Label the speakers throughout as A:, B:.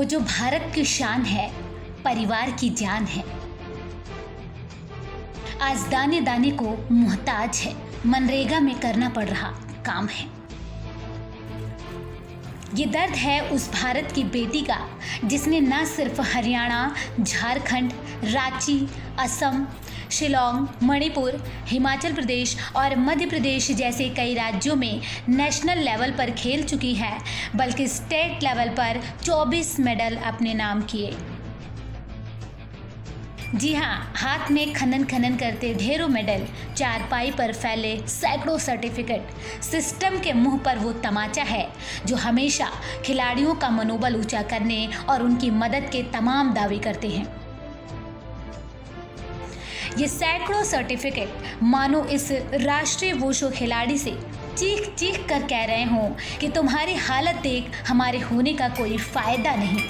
A: वो जो भारत की शान है, परिवार की जान है, आज दाने दाने को मोहताज है, मनरेगा में करना पड़ रहा काम है। ये दर्द है उस भारत की बेटी का जिसने न सिर्फ हरियाणा, झारखंड, रांची, असम, शिलोंग, मणिपुर, हिमाचल प्रदेश और मध्य प्रदेश जैसे कई राज्यों में नेशनल लेवल पर खेल चुकी है, बल्कि स्टेट लेवल पर 24 मेडल अपने नाम किए। जी हाँ, हाथ में खनन खनन करते ढेरों मेडल, चारपाई पर फैले सैकड़ों सर्टिफिकेट, सिस्टम के मुंह पर वो तमाचा है जो हमेशा खिलाड़ियों का मनोबल ऊंचा करने और उनकी मदद के तमाम दावे करते हैं। ये सैकड़ों सर्टिफिकेट मानो इस राष्ट्रीय वुशु खिलाड़ी से चीख चीख कर कह रहे हों कि तुम्हारी हालत देख हमारे होने का कोई फायदा नहीं।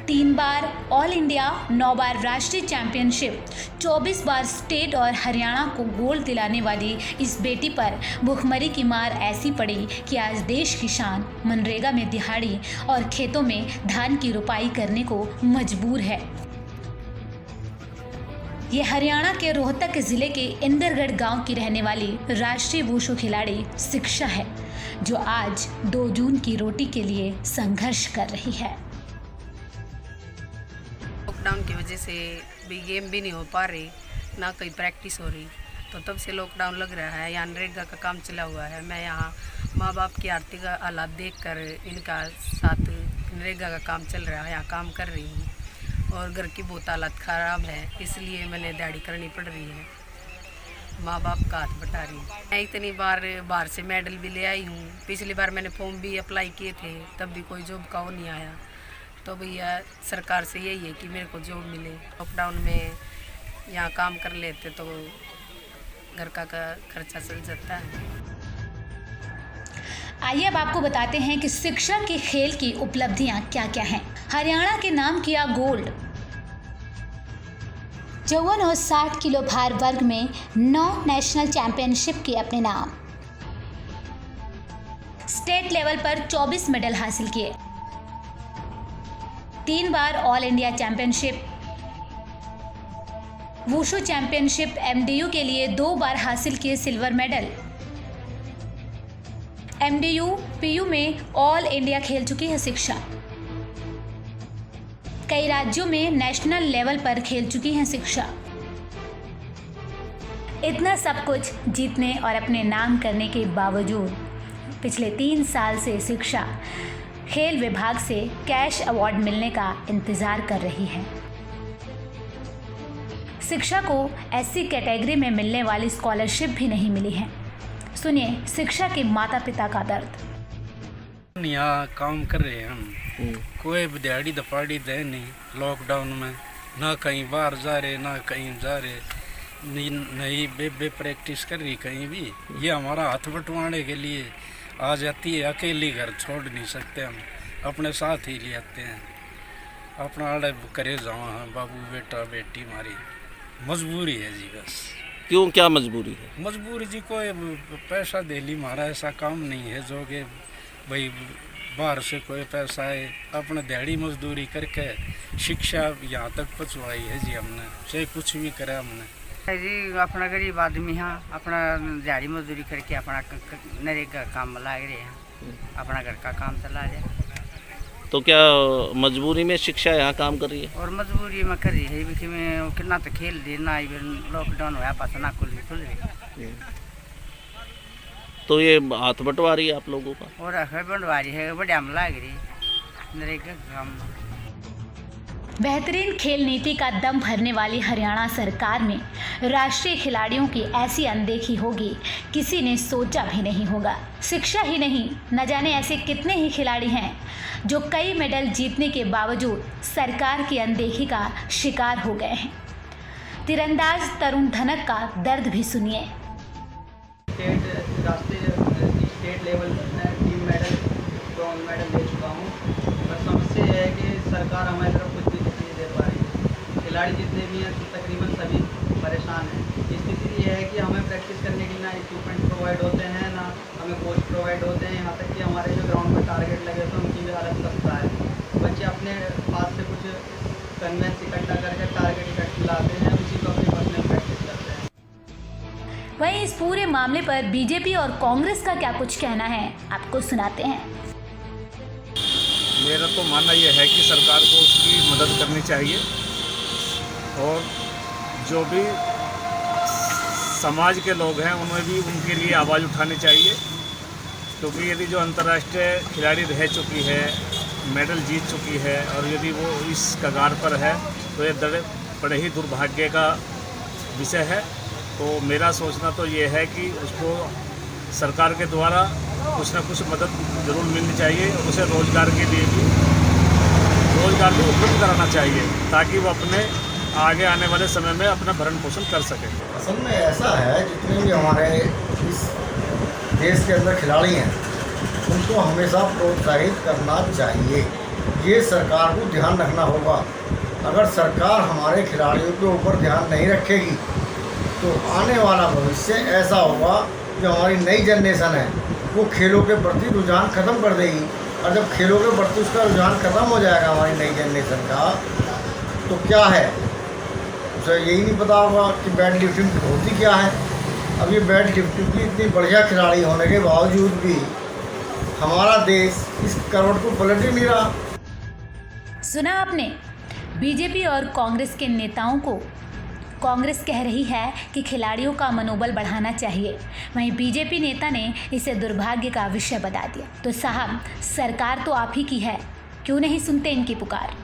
A: 3 बार ऑल इंडिया, 9 बार राष्ट्रीय चैंपियनशिप, 24 बार स्टेट और हरियाणा को गोल्ड दिलाने वाली इस बेटी पर भुखमरी की मार ऐसी पड़ी कि आज देश की शान मनरेगा में दिहाड़ी और खेतों में धान की रुपाई करने को मजबूर है। ये हरियाणा के रोहतक जिले के इंदरगढ़ गांव की रहने वाली राष्ट्रीय वुशु खिलाड़ी शिक्षा है, जो आज 2 जून की रोटी के लिए संघर्ष कर रही है।
B: लॉकडाउन की वजह से भी गेम भी नहीं हो पा रही, ना कहीं प्रैक्टिस हो रही, तो तब से लॉकडाउन लग रहा है। यहाँ नरेगा का काम चला हुआ है। मैं यहाँ माँ बाप की आर्थिक हालात देखकर इनका साथ नरेगा का काम चल रहा है, यहाँ काम कर रही हूँ और घर की बहुत हालत ख़राब है, इसलिए मैंने दिहाड़ी करनी पड़ रही है। माँ बाप का हाथ बटा रही हूँ। मैं इतनी बार बाहर से मेडल भी ले आई हूँ। पिछली बार मैंने फॉर्म भी अप्लाई किए थे, तब भी कोई जॉब का वो नहीं आया। तो भैया सरकार से यही है कि मेरे को जॉब मिले। लॉकडाउन में यहाँ काम कर लेते तो घर का खर्चा चल जाता है।
A: आइए अब आपको बताते हैं कि शिक्षा के खेल की उपलब्धियां क्या क्या हैं। हरियाणा के नाम किया गोल्ड। 54 और 60 किलो भार वर्ग में 9 नेशनल चैंपियनशिप किए अपने नाम। स्टेट लेवल पर 24 मेडल हासिल किए। 3 बार all India championship, wushu championship MDU के लिए 2 बार हासिल किए सिल्वर मेडल। एमडीयू पीयू में ऑल इंडिया खेल चुकी है शिक्षा। कई राज्यों में नेशनल लेवल पर खेल चुकी हैं शिक्षा। इतना सब कुछ जीतने और अपने नाम करने के बावजूद पिछले 3 साल से शिक्षा खेल विभाग से कैश अवार्ड मिलने का इंतजार कर रही है। शिक्षा को ऐसी कैटेगरी में मिलने वाली स्कॉलरशिप भी नहीं मिली है। सुनिए शिक्षा के माता पिता का दर्द।
C: यहाँ काम कर रहे हैं हम, कोई दिहाड़ी दपाड़ी दे नहीं। लॉकडाउन में ना कहीं बाहर जा रहे, ना कहीं जा रहे, नहीं बे प्रैक्टिस कर रही कहीं भी। ये हमारा हाथ बंटवाने के लिए आ जाती है। अकेली घर छोड़ नहीं सकते हम, अपने साथ ही ले आते हैं। अपना आड़े करे जाओ हैं बाबू बेटा बेटी, हमारी मजबूरी है जी बस।
D: क्यों, क्या मजबूरी है?
C: मजबूरी जी, कोई पैसा दे ली, हमारा ऐसा काम नहीं है जो कि भाई बाहर से कोई पैसा है। अपने दिहाड़ी मजदूरी करके शिक्षा यहाँ तक पहुँचवाई है जी हमने, चाहे कुछ भी करे हमने
B: जी। अपना गरीब आदमी हाँ, अपना दिहाड़ी मजदूरी करके अपना नरेगा काम लग रहे हैं, अपना घर का काम चला रहे।
D: तो क्या मजबूरी में शिक्षा यहाँ काम कर रही है?
B: और मजबूरी में कर रही है कि मैं कितना तो खेल दे ना, लॉकडाउन हुआ पास ना खुल रही।
D: तो ये हाथ बंटवा रही है आप लोगों का?
B: और बंटवा रही है, बढ़िया लग रही नरेगा काम।
A: बेहतरीन खेल नीति का दम भरने वाली हरियाणा सरकार में राष्ट्रीय खिलाड़ियों की ऐसी अनदेखी होगी किसी ने सोचा भी नहीं होगा। शिक्षा ही नहीं, न जाने ऐसे कितने ही खिलाड़ी हैं जो कई मेडल जीतने के बावजूद सरकार की अनदेखी का शिकार हो गए हैं। तीरंदाज तरुण धनक का दर्द भी सुनिए।
E: स्टेट लेवल में 3 मेडल, ब्रॉन्ज मेडल ले चुका हूँ। बस समस्या यह है कि सरकार हमारी तरफ कुछ भी नहीं दे पा रही है। खिलाड़ी जितने भी हैं तकरीबन सभी परेशान हैं। स्थिति ये है कि हमें प्रैक्टिस करने के लिए ना इक्विपमेंट प्रोवाइड होते हैं, ना हमें कोच प्रोवाइड होते हैं। यहाँ तक कि हमारे जो ग्राउंड में टारगेट लगे तो उनकी भी हालत खस्ता है। बच्चे अपने पास से कुछ कन्वेंस इकट्ठा करके टारगेट इकट्ठा लाते हैं, उसी को अपनी पर्सनल प्रैक्टिस करते हैं।
A: वहीं इस पूरे मामले पर बीजेपी और कांग्रेस का क्या कुछ कहना है, आपको सुनाते हैं।
F: मेरा तो मानना यह है कि सरकार को उसकी मदद करनी चाहिए और जो भी समाज के लोग हैं उन्हें भी उनके लिए आवाज़ उठानी चाहिए, क्योंकि यदि जो अंतर्राष्ट्रीय खिलाड़ी रह चुकी है, मेडल जीत चुकी है और यदि वो इस कगार पर है तो ये बड़े ही दुर्भाग्य का विषय है। तो मेरा सोचना तो ये है कि उसको सरकार के द्वारा कुछ ना कुछ मदद ज़रूर मिलनी चाहिए और उसे रोज़गार के लिए भी उपलब्ध कराना चाहिए ताकि वो अपने आगे आने वाले समय में अपना भरण पोषण कर सके।
G: असल में ऐसा है, जितने भी हमारे इस देश के अंदर खिलाड़ी हैं उनको हमेशा प्रोत्साहित करना चाहिए। ये सरकार को ध्यान रखना होगा। अगर सरकार हमारे खिलाड़ियों के ऊपर ध्यान नहीं रखेगी तो आने वाला भविष्य ऐसा होगा जो हमारी नई जनरेशन है वो खेलों के प्रति रुझान ख़त्म कर देगी। और जब खेलों के प्रति उसका रुझान ख़त्म हो जाएगा हमारी नई जनरेशन का, तो क्या है, उसे यही नहीं पता होगा कि वेट लिफ्टिंग होती क्या है। अब ये वेट लिफ्टिंग की इतनी बढ़िया खिलाड़ी होने के बावजूद भी हमारा देश इस करवट को पलट ही नहीं रहा।
A: सुना आपने, बीजेपी और कांग्रेस के नेताओं को कांग्रेस कह रही है कि खिलाड़ियों का मनोबल बढ़ाना चाहिए, वहीं बीजेपी नेता ने इसे दुर्भाग्य का विषय बता दिया। तो साहब, सरकार तो आप ही की है, क्यों नहीं सुनते इनकी पुकार।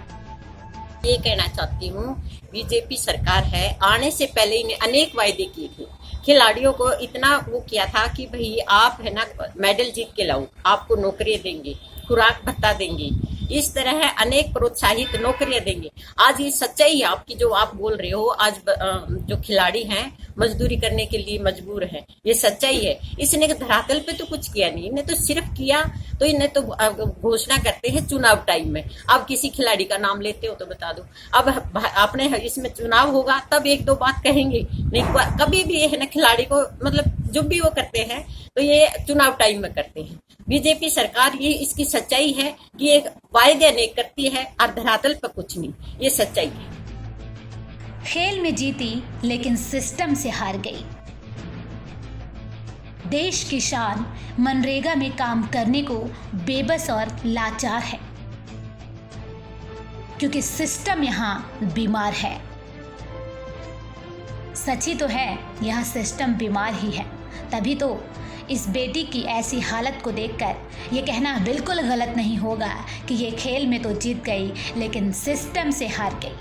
H: ये कहना चाहती हूँ, बीजेपी सरकार है, आने से पहले इन्हें अनेक वायदे किए थे। खिलाड़ियों को इतना वो किया था कि भाई आप है ना मेडल जीत के लाओ, आपको नौकरियां देंगे, खुराक भत्ता देंगे, इस तरह अनेक प्रोत्साहित नौकरियां देंगे। आज ये सच्चाई है आपकी जो आप बोल रहे हो। आज जो खिलाड़ी हैं मजदूरी करने के लिए मजबूर हैं, ये सच्चाई है। इसने धरातल पे तो कुछ किया नहीं, इन्हें तो सिर्फ किया तो इन्हें तो घोषणा करते हैं चुनाव टाइम में। अब किसी खिलाड़ी का नाम लेते हो तो बता दो, अब आपने इसमें चुनाव होगा तब एक दो बात कहेंगे, नहीं कभी भी है ना खिलाड़ी को मतलब जो भी वो करते हैं तो ये चुनाव टाइम में करते हैं। बीजेपी सरकार ये इसकी सच्चाई है कि ये वायदे अनेक करती है और धरातल पर कुछ नहीं, ये सच्चाई है।
A: खेल में जीती लेकिन सिस्टम से हार गई। देश की शान मनरेगा में काम करने को बेबस और लाचार है, क्योंकि सिस्टम यहां बीमार है। सच ही तो है, यह सिस्टम बीमार ही है। तभी तो इस बेटी की ऐसी हालत को देखकर ये कहना बिल्कुल गलत नहीं होगा कि ये खेल में तो जीत गई लेकिन सिस्टम से हार गई।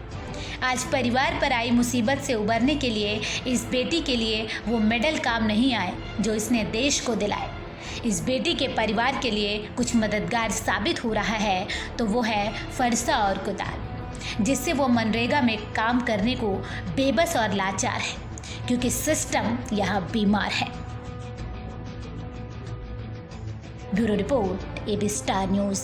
A: आज परिवार पर आई मुसीबत से उबरने के लिए इस बेटी के लिए वो मेडल काम नहीं आए जो इसने देश को दिलाए। इस बेटी के परिवार के लिए कुछ मददगार साबित हो रहा है तो वो है फरसा और कुदाल, जिससे वो मनरेगा में काम करने को बेबस और लाचार है, क्योंकि सिस्टम यहाँ बीमार है। Bureau report, AB star news.